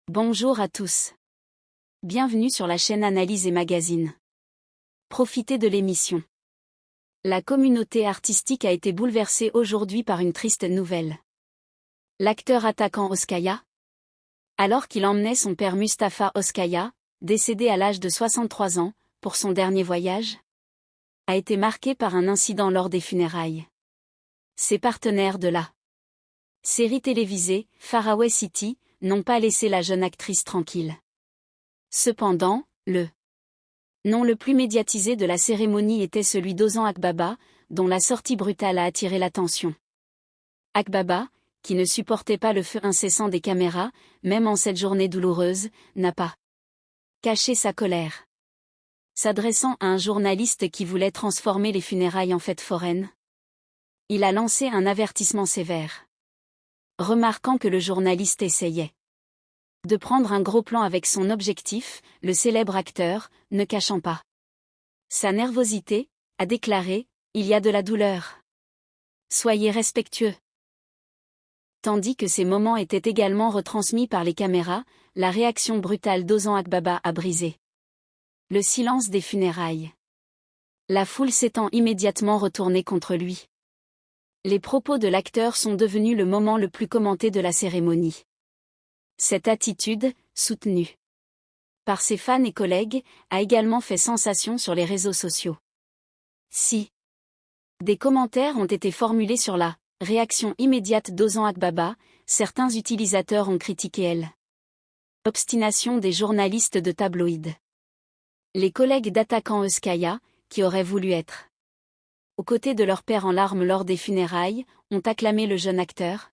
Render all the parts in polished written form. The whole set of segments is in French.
Bonjour à tous. Bienvenue sur la chaîne Analyse et Magazine. Profitez de l'émission. La communauté artistique a été bouleversée aujourd'hui par une triste nouvelle. L'acteur attaquant Oskaya, alors qu'il emmenait son père Mustafa Oskaya, décédé à l'âge de 63 ans, pour son dernier voyage, a été marqué par un incident lors des funérailles. Ses partenaires de la série télévisée, Faraway City, n'ont pas laissé la jeune actrice tranquille. Cependant, le nom le plus médiatisé de la cérémonie était celui d'Ozan Akbaba, dont la sortie brutale a attiré l'attention. Akbaba, qui ne supportait pas le feu incessant des caméras, même en cette journée douloureuse, n'a pas caché sa colère. S'adressant à un journaliste qui voulait transformer les funérailles en fête foraine, il a lancé un avertissement sévère. Remarquant que le journaliste essayait de prendre un gros plan avec son objectif, le célèbre acteur, ne cachant pas sa nervosité, a déclaré « Il y a de la douleur. Soyez respectueux ». Tandis que ces moments étaient également retransmis par les caméras, la réaction brutale d'Ozan Akbaba a brisé le silence des funérailles. La foule s'étant immédiatement retournée contre lui. Les propos de l'acteur sont devenus le moment le plus commenté de la cérémonie. Cette attitude, soutenue par ses fans et collègues, a également fait sensation sur les réseaux sociaux. Si des commentaires ont été formulés sur la réaction immédiate d'Ozan Akbaba, certains utilisateurs ont critiqué l'obstination des journalistes de tabloïds. Les collègues d'attaquant Oskaya, qui auraient voulu être aux côtés de leur père en larmes lors des funérailles, ont acclamé le jeune acteur,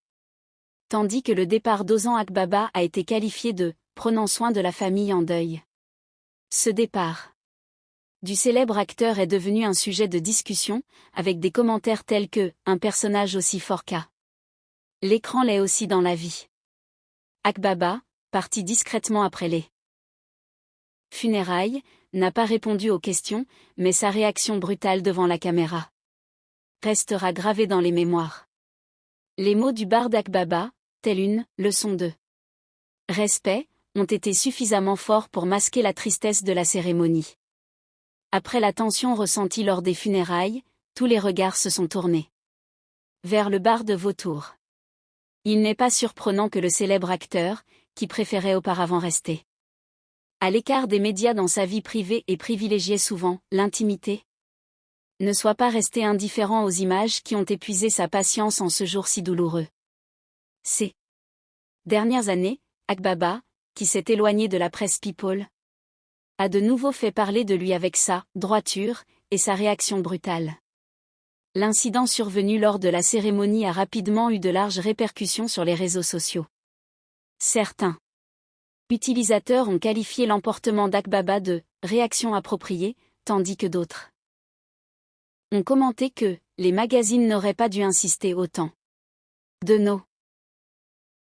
tandis que le départ d'Ozan Akbaba a été qualifié de « prenant soin de la famille en deuil ». Ce départ du célèbre acteur est devenu un sujet de discussion, avec des commentaires tels que « un personnage aussi fort qu'à l'écran l'est aussi dans la vie ». Akbaba, parti discrètement après les funérailles, n'a pas répondu aux questions, mais sa réaction brutale devant la caméra restera gravée dans les mémoires. Les mots du barde Akbaba, telle une leçon de respect, ont été suffisamment forts pour masquer la tristesse de la cérémonie. Après la tension ressentie lors des funérailles, tous les regards se sont tournés vers le barde vautour. Il n'est pas surprenant que le célèbre acteur, qui préférait auparavant rester à l'écart des médias dans sa vie privée et privilégiait souvent l'intimité, ne soit pas resté indifférent aux images qui ont épuisé sa patience en ce jour si douloureux. Ces dernières années, Akbaba, qui s'est éloigné de la presse People, a de nouveau fait parler de lui avec sa droiture et sa réaction brutale. L'incident survenu lors de la cérémonie a rapidement eu de larges répercussions sur les réseaux sociaux. Certains utilisateurs ont qualifié l'emportement d'Akbaba de « réaction appropriée », tandis que d'autres ont commenté que les magazines n'auraient pas dû insister autant. De nos